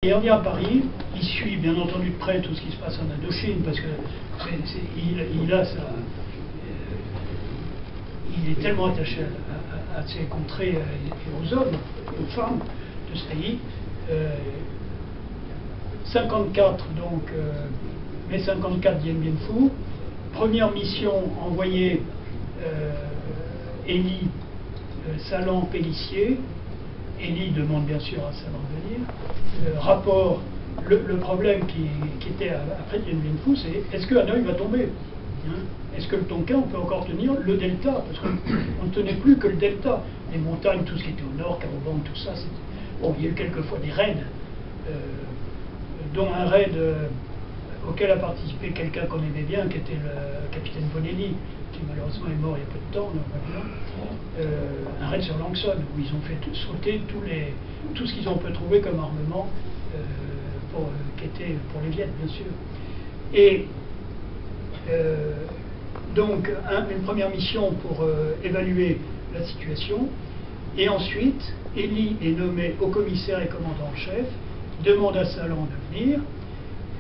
Et on vient à Paris, il suit bien entendu de près tout ce qui se passe en Indochine, parce que il est tellement attaché à ces contrées et aux hommes, et aux femmes de ce pays. 54, donc, mai 54, Dien Bien Phu. Première mission envoyée Élie Salan-Pélissier. Élie demande bien sûr à Salan de venir. Rapport, le problème qui était après Dien Bien Phu, c'est est-ce que Hanoï va tomber, hein? Est-ce que le Tonkin, on peut encore tenir le delta? Parce qu'on ne tenait plus que le delta. Les montagnes, tout ce qui était au nord, Carobang, tout ça. Bon, il y a eu quelquefois des raids, dont un raid auquel a participé quelqu'un qu'on aimait bien, qui était le capitaine Bonelli, qui malheureusement est mort il y a peu de temps, un raid sur Langson, où ils ont fait sauter tout ce qu'ils ont pu trouver comme armement, qui était pour les Viettes, bien sûr. Et donc, une première mission pour évaluer la situation, et ensuite, Élie est nommé haut commissaire et commandant en chef, demande à Salan de venir,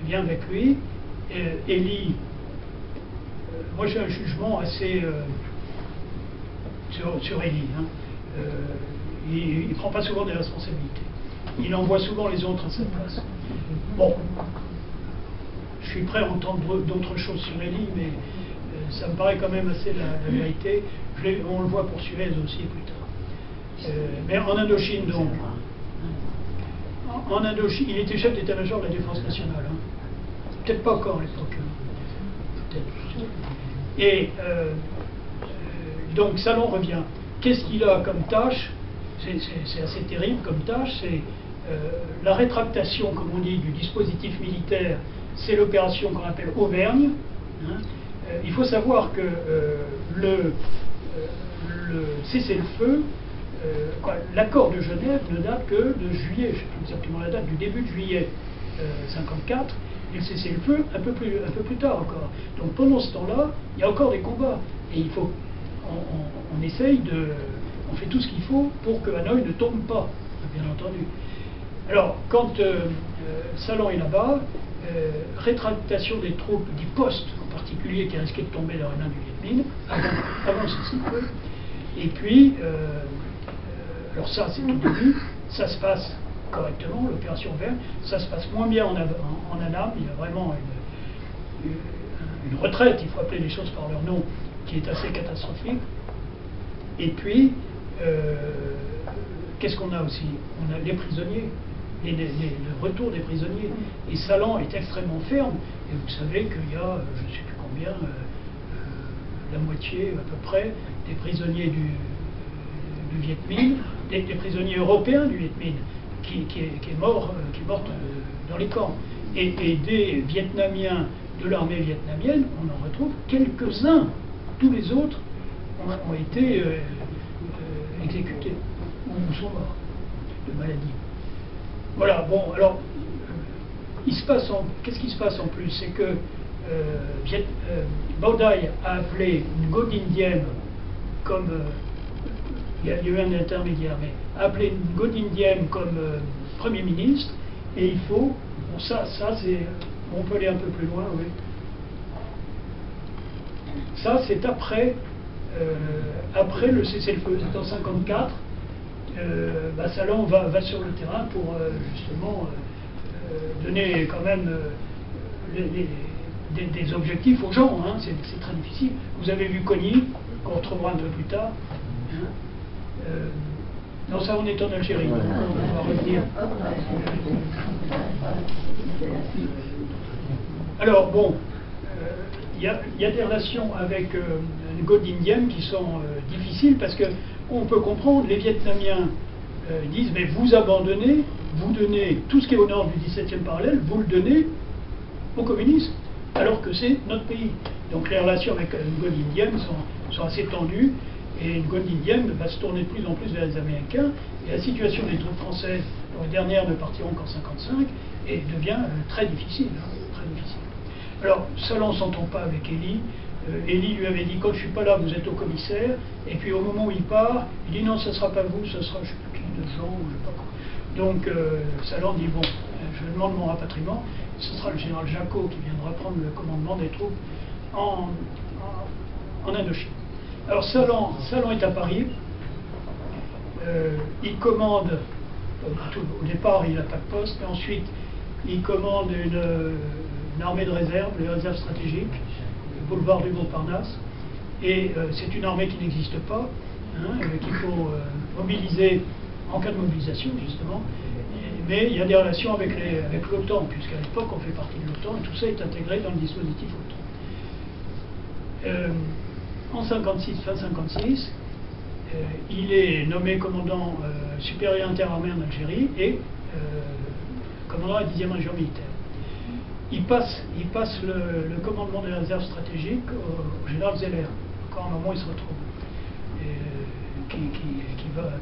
vient avec lui. Élie, moi j'ai un jugement assez sur Élie. Hein. Il ne prend pas souvent des responsabilités. Il envoie souvent les autres à sa place. Bon, je suis prêt à entendre d'autres choses sur Élie, mais ça me paraît quand même assez la vérité. On le voit pour Suez aussi plus tard. Mais en Indochine, donc, en Indochine, il était chef d'état-major de la défense nationale. Hein. Peut-être pas encore à l'époque. Hein. Et donc Salan revient. Qu'est-ce qu'il a comme tâche? C'est assez terrible comme tâche. C'est la rétractation, comme on dit, du dispositif militaire. C'est l'opération qu'on appelle Auvergne. Hein. Il faut savoir que le cessez-le-feu, l'accord de Genève ne date que de juillet, je ne sais plus exactement la date, du début de juillet 54, et le cessez-le-feu un peu plus tard encore. Donc pendant ce temps-là, il y a encore des combats. Et il faut, on essaye on fait tout ce qu'il faut pour que Hanoï ne tombe pas, bien entendu. Alors, quand Salan est là-bas, rétractation des troupes du poste, en particulier, qui risquait de tomber dans les mains du Viet Minh, avant le cessez-le-feu. Et puis, alors ça, c'est au début, ça se passe correctement, l'opération Auvergne, ça se passe moins bien en Annam, il y a vraiment une retraite, il faut appeler les choses par leur nom, qui est assez catastrophique. Et puis, qu'est-ce qu'on a aussi? On a les prisonniers, le retour des prisonniers. Et Salan est extrêmement ferme, et vous savez qu'il y a, je ne sais plus combien, la moitié à peu près, des prisonniers du Viet Minh, des prisonniers européens du Viet Minh, qui est morte dans les camps. Et des Vietnamiens de l'armée vietnamienne, on en retrouve quelques-uns. Tous les autres ont été exécutés ou sont morts de maladie. Voilà, bon, alors, qu'est-ce qui se passe en plus? C'est que Bao Dai a appelé Ngo Dinh Diem comme... il y a eu un intermédiaire, mais a appelé Ngo Dinh Diem comme Premier ministre, et il faut... Bon, ça c'est... On peut aller un peu plus loin, oui. Ça, c'est après le cessez-le-feu, c'est en 54. Salan va sur le terrain pour justement donner quand même des objectifs aux gens. Hein. C'est très difficile. Vous avez vu Cogny, qu'on retrouvera un peu plus tard. Hein. Non, ça on est en Algérie, donc on va revenir. Alors bon, il y a des relations avec Ngo Dinh Diem qui sont difficiles parce que on peut comprendre, les Vietnamiens disent mais vous abandonnez, vous donnez tout ce qui est au nord du 17e parallèle, vous le donnez aux communistes, alors que c'est notre pays. Donc les relations avec Ngo Dinh Diem sont assez tendues, et Ngo Dinh Diem va se tourner de plus en plus vers les Américains, et la situation des troupes françaises, dont les dernières ne partiront qu'en 55, et devient très difficile, hein, très difficile. Alors, Salan ne s'entend pas avec Élie. Élie lui avait dit, quand je ne suis pas là, vous êtes au commissaire. Et puis au moment où il part, il dit, non, ce ne sera pas vous, ce sera, je ne sais plus qui, de Jean, ou je ne sais pas quoi. Donc, Salan dit, bon, je demande mon rapatriement. Ce sera le général Jacot qui viendra prendre le commandement des troupes en Indochine. Alors Salan est à Paris. Il commande, au départ il n'a pas de poste, mais ensuite il commande une armée de réserve, les réserves stratégiques, le boulevard du Montparnasse. Et c'est une armée qui n'existe pas, qu'il faut mobiliser en cas de mobilisation, justement. Mais il y a des relations avec l'OTAN, puisqu'à l'époque on fait partie de l'OTAN, et tout ça est intégré dans le dispositif OTAN. En 56, fin 56, il est nommé commandant supérieur interarmée en Algérie et commandant à la 10e région militaire. Il passe le commandement des réserves stratégiques au général Zeller, quand à un moment il se retrouve.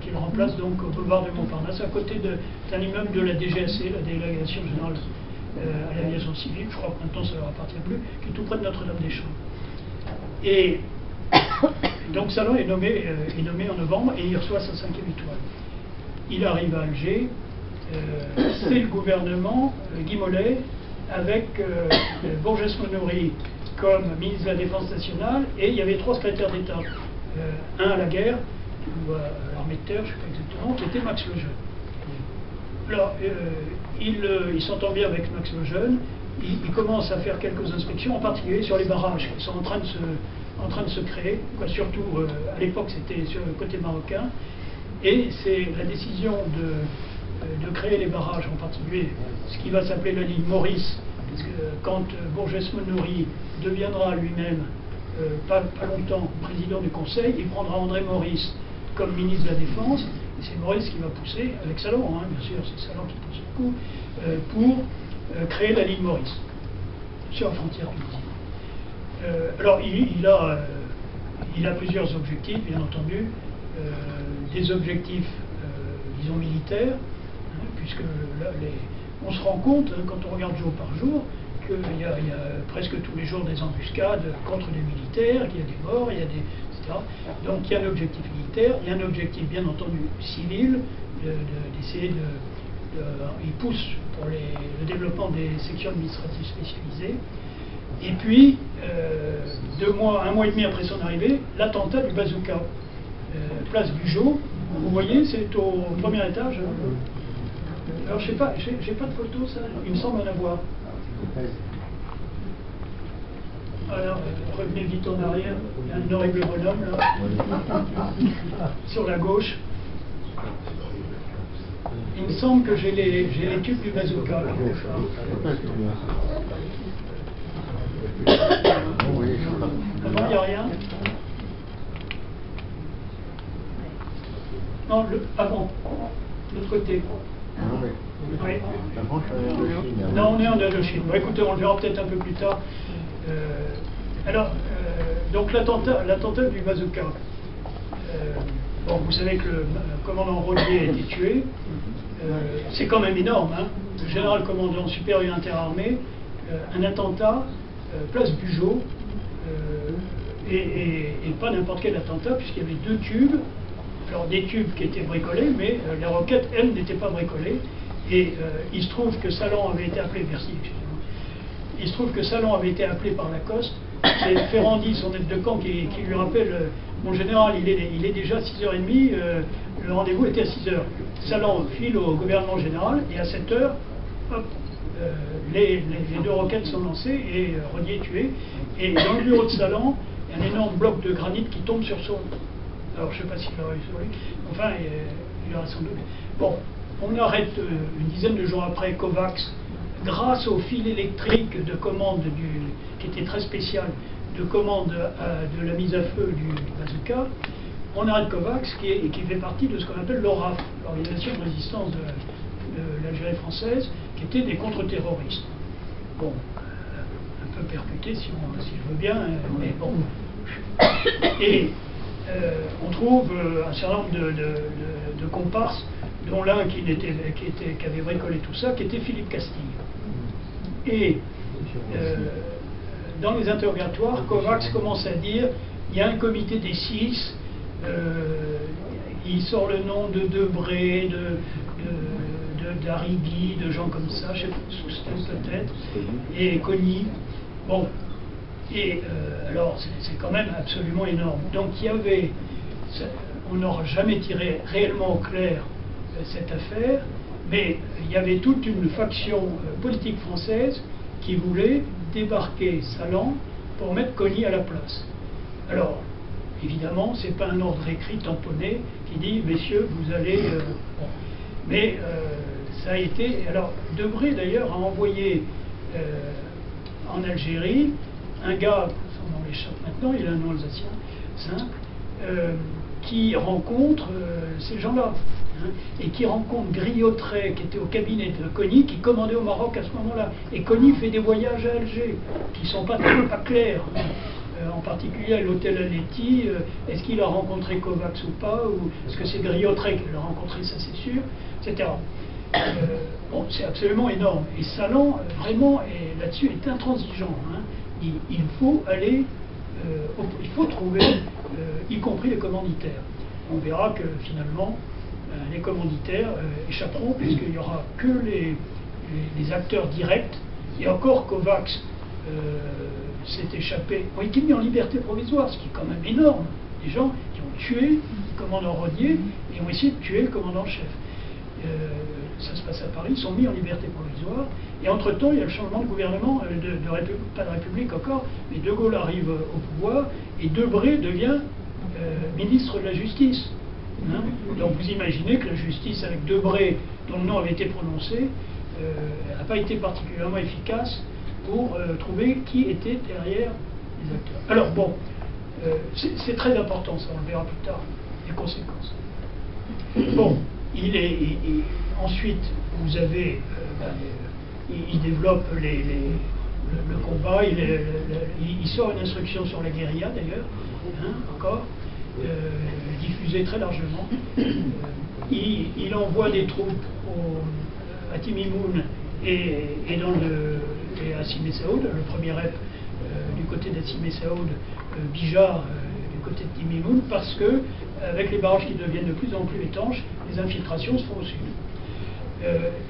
Qui le remplace donc au boulevard du Montparnasse, à côté d'un immeuble de la DGAC, la délégation générale à l'aviation civile, je crois que maintenant ça ne leur appartient plus, qui est tout près de Notre-Dame-des-Champs. Et donc Salan est nommé en novembre et il reçoit sa 5e étoile. Il arrive à Alger, c'est le gouvernement Guy Mollet avec Bourges-Monory comme ministre de la Défense nationale, et il y avait 3 secrétaires d'État. Un à la guerre, ou à l'armée de terre, je ne sais pas exactement, qui était Max Lejeune. Alors, il s'entend bien avec Max Lejeune, il commence à faire quelques inspections, en particulier sur les barrages qui sont en train de se créer, surtout à l'époque c'était sur le côté marocain, et c'est la décision de créer les barrages, en particulier ce qui va s'appeler la ligne Maurice, parce que quand Bourges-Monory deviendra lui-même pas longtemps président du Conseil, il prendra André Maurice comme ministre de la Défense, et c'est Maurice qui va pousser, avec Salan, bien sûr, c'est Salan qui pousse beaucoup, pour créer la ligne Maurice, sur la frontière tunisienne. Alors, il a plusieurs objectifs, bien entendu, des objectifs, disons, militaires, puisque là, on se rend compte, quand on regarde jour par jour, qu'il y a presque tous les jours des embuscades contre des militaires, qu'il y a des morts, il y a des, etc. Donc il y a un objectif militaire, il y a un objectif bien entendu civil, d'essayer il pousse pour le développement des sections administratives spécialisées. Et puis, un mois et demi après son arrivée, l'attentat du bazooka, place Bugeaud, vous voyez, c'est au premier étage. Alors je sais pas, j'ai pas de photo, ça, il me semble en avoir. Alors, revenez vite en arrière, il y a un horrible bonhomme là, sur la gauche. Il me semble que j'ai les tubes du bazooka à la gauche. Avant, il n'y a rien. Non, avant, de l'autre côté. Oui. Non, on est en Indochine. Bon, écoutez, on le verra peut-être un peu plus tard. Donc l'attentat du bazooka. Bon, vous savez que le commandant Rodier a été tué. C'est quand même énorme, hein. Le général commandant supérieur interarmée, un attentat, place Bugeaud, et pas n'importe quel attentat, puisqu'il y avait 2 tubes. Alors des tubes qui étaient bricolés, mais les roquettes, elles, n'étaient pas bricolées. Et il se trouve que Salan avait été appelé, il se trouve que Salan avait été appelé par Lacoste. C'est Ferrandi, son aide de camp, qui lui rappelle mon général, il est déjà 6h30, le rendez-vous était à 6h. Salan file au gouvernement général, et à 7h, hop, les 2 roquettes sont lancées et Rodier est tué. Et dans le bureau de Salan, il y a un énorme bloc de granit qui tombe sur son. Alors je ne sais pas s'il a réussi, enfin il aurait sans doute. Bon, on arrête une dizaine de jours après Kovacs, grâce au fil électrique de commande qui était très spécial, de commande de la mise à feu du bazooka. On arrête Kovacs qui fait partie de ce qu'on appelle l'ORAF, l'Organisation de résistance de l'Algérie française, qui était des contre-terroristes. Bon, un peu percuté si je veux bien, mais bon. Et on trouve un certain nombre de comparses, dont l'un qui avait bricolé tout ça, qui était Philippe Castille. Et dans les interrogatoires, Kovacs commence à dire il y a un comité des 6, il sort le nom de Debré, d'Arigui, de gens comme ça, chez Soustelle peut-être, et Cogny. Bon, et alors c'est quand même absolument énorme. Donc il y avait, on n'aura jamais tiré réellement au clair cette affaire, mais il y avait toute une faction politique française qui voulait débarquer Salan pour mettre Cogny à la place. Alors, évidemment, ce n'est pas un ordre écrit tamponné qui dit « Messieurs, vous allez... bon. » Mais ça a été... Alors, Debré, d'ailleurs, a envoyé en Algérie un gars, son nom m'échappe maintenant, il a un nom alsacien, simple, qui rencontre ces gens-là. Et qui rencontre Griotret, qui était au cabinet de Cogny, qui commandait au Maroc à ce moment-là. Et Cogny fait des voyages à Alger, qui ne sont pas clairs. En particulier à l'hôtel Aletti, est-ce qu'il a rencontré Kovacs ou pas, ou est-ce que c'est Griotret qui l'a rencontré, ça c'est sûr, etc. Bon, c'est absolument énorme. Et Salan, vraiment, là-dessus, est intransigeant. Il faut aller, il faut trouver, y compris les commanditaires. On verra que finalement, les commanditaires échapperont, puisqu'il n'y aura que les acteurs directs, et encore Kovacs s'est échappé, ont été mis en liberté provisoire, ce qui est quand même énorme. Des gens qui ont tué le commandant Rodier et ont essayé de tuer le commandant-chef. Ça se passe à Paris, ils sont mis en liberté provisoire, et entre-temps, il y a le changement de gouvernement, pas de République encore, mais De Gaulle arrive au pouvoir, et Debré devient ministre de la Justice. Donc vous imaginez que la justice avec Debré, dont le nom avait été prononcé, n'a pas été particulièrement efficace pour trouver qui était derrière les acteurs. Alors bon, c'est très important, ça on le verra plus tard, les conséquences. Bon, ensuite vous avez, il développe le combat, il sort une instruction sur la guérilla d'ailleurs, encore, diffusée très largement. Il envoie des troupes à Timimoun et à Simé Saoud, le premier rep du côté d'Assimé Saoud, Bijar du côté de Timimoun, parce que avec les barrages qui deviennent de plus en plus étanches, les infiltrations se font au sud.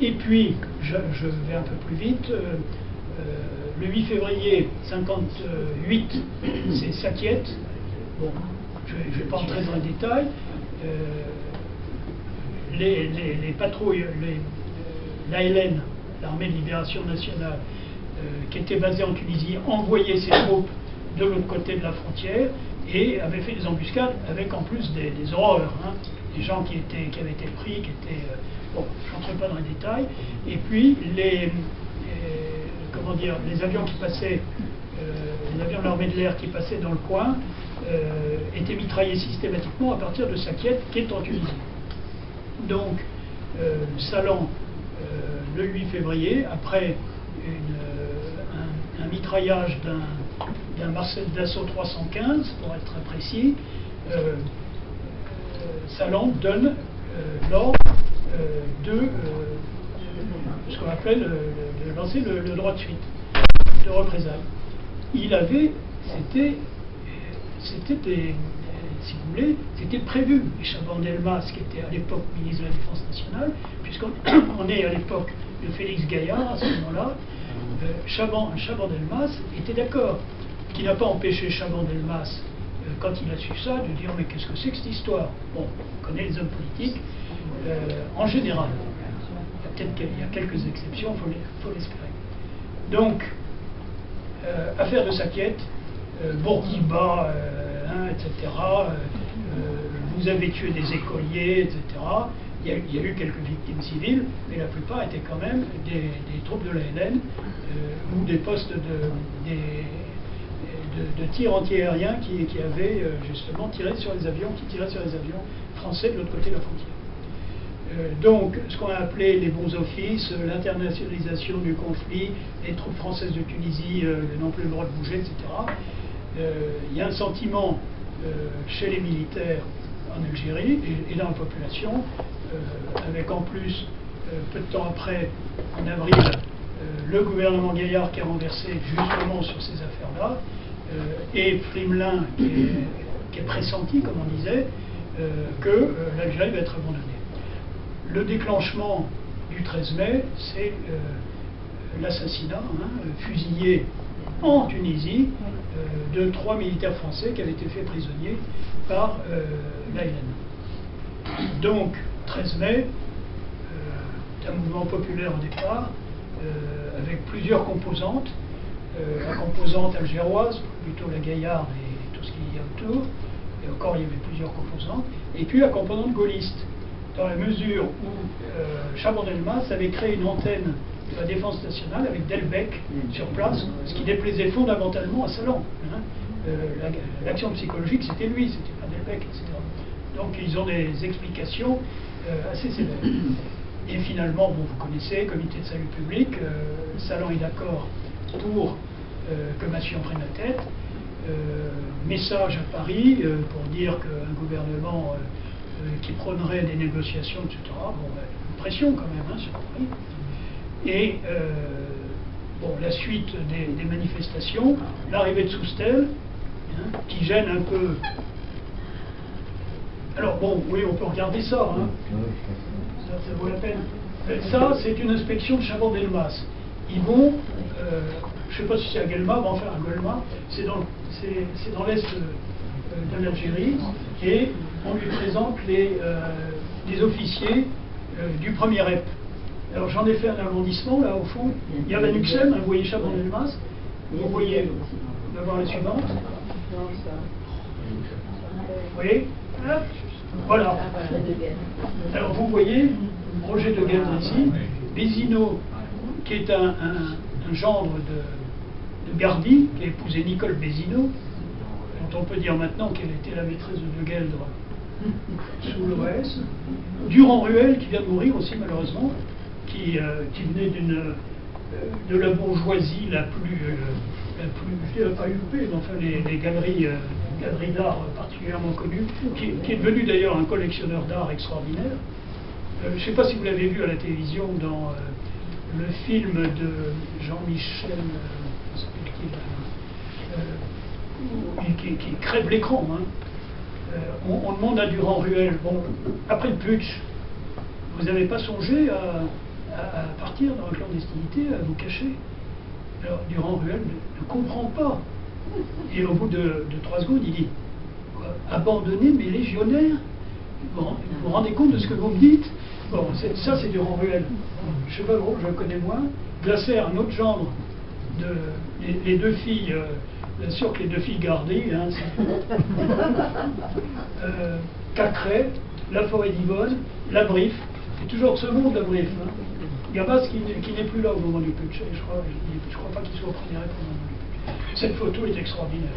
Et puis, je vais un peu plus vite, le 8 février 58, c'est Sakiet. Bon, je ne vais pas entrer dans le détail. Les patrouilles, l'ALN, l'Armée de Libération Nationale, qui était basée en Tunisie, envoyait ses troupes de l'autre côté de la frontière et avait fait des embuscades avec en plus des horreurs. Des gens qui avaient été pris, qui étaient... bon, je n'entre pas dans les détails. Et puis, les avions qui passaient, les avions de l'armée de l'air qui passaient dans le coin, étaient mitraillés systématiquement à partir de Sakiet, qui est en Tunisie. Donc, Salan, le 8 février, après un mitraillage d'un Marcel Dassault 315, pour être très précis, Salan donne l'ordre de ce qu'on appelle de lancer le droit de suite, de représailles. Il avait, c'était si vous voulez, c'était prévu. Et Chaban-Delmas, qui était à l'époque ministre de la Défense nationale, puisqu'on est à l'époque de Félix Gaillard, à ce moment-là, Chaban-Delmas était d'accord, qui n'a pas empêché Chaban-Delmas, quand il a su ça, de dire mais qu'est-ce que c'est que cette histoire? Bon, on connaît les hommes politiques, en général. Il y a quelques exceptions, il faut l'espérer. Donc, affaire de Sakiet, Bourguiba, etc. Vous avez tué des écoliers, etc. Il y a eu quelques victimes civiles, mais la plupart étaient quand même des troupes de l'ALN ou des postes de tir antiaérien qui avaient justement tiré sur les avions, français de l'autre côté de la frontière. Donc, ce qu'on a appelé les bons offices, l'internationalisation du conflit, les troupes françaises de Tunisie n'ont plus le droit de bouger, etc. Il y a un sentiment chez les militaires en Algérie et dans la population, avec en plus, peu de temps après, en avril, le gouvernement Gaillard qui a renversé justement sur ces affaires-là, et Frimelin qui est pressenti, comme on disait, que l'Algérie va être abandonnée. Le déclenchement du 13 mai, c'est l'assassinat, fusillé en Tunisie, de 3 militaires français qui avaient été faits prisonniers par l'ALN. Donc, 13 mai, c'est un mouvement populaire au départ, avec plusieurs composantes. La composante algéroise, plutôt la Gaillarde et tout ce qu'il y a autour, et encore il y avait plusieurs composantes, et puis la composante gaulliste, dans la mesure où Chaban-Delmas avait créé une antenne de la défense nationale avec Delbecq sur place, ce qui déplaisait fondamentalement à Salan. L'action psychologique, c'était lui, c'était pas Delbecq, etc. Donc ils ont des explications assez sévères. Et finalement, bon, vous connaissez, comité de salut public, Salan est d'accord pour que Massillon prenne la tête. Message à Paris pour dire qu'un gouvernement qui prônerait des négociations, etc. Bon, une pression quand même sur Paris. Et bon, la suite des manifestations, l'arrivée de Soustelle, qui gêne un peu. Alors bon, oui, on peut regarder ça, ça vaut la peine. Ça, c'est une inspection de Chaban-Delmas. Ils vont, je ne sais pas si c'est à Guelma, mais enfin à Guelma, c'est dans l'est de l'Algérie, et on lui présente les officiers du premier EP. Alors j'en ai fait un arrondissement, là au fond, il y a Vanuxem, vous voyez Chaban-Delmas, vous voyez, on va voir la suivante. Vous voyez? Voilà. Alors vous voyez, Roger de Guesde ici, Bézineau, qui est un gendre de Gardy, qui a épousé Nicole Bézineau, dont on peut dire maintenant qu'elle était la maîtresse de Gueldre sous l'OS. Durand-Ruel, qui vient de mourir aussi malheureusement, qui venait de la bourgeoisie la plus je dirais pas huppée, mais enfin les galeries d'art particulièrement connues, qui est devenu d'ailleurs un collectionneur d'art extraordinaire. Je ne sais pas si vous l'avez vu à la télévision dans le film de Jean-Michel, qui crève l'écran. On demande à Durand-Ruel, bon, après le putsch, vous n'avez pas songé à partir dans la clandestinité, à vous cacher? Alors Durand-Ruel ne comprend pas. Et au bout de 3 secondes, il dit, abandonner mes légionnaires? Bon, vous vous rendez compte de ce que vous me dites? Bon, ça c'est Durand-Ruel. Chevalot, je le connais moins. Glaser, un autre gendre, les deux filles, bien sûr que les deux filles gardées, Cacré, La Forêt d'Yvonne, La Briffe, c'est toujours ce monde, La Briffe. Gabas qui n'est plus là au moment du putsch, je crois pas qu'il soit au premier au moment du putsch. Cette photo est extraordinaire.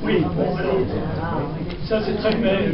Oui, bon, alors, ça c'est très bien.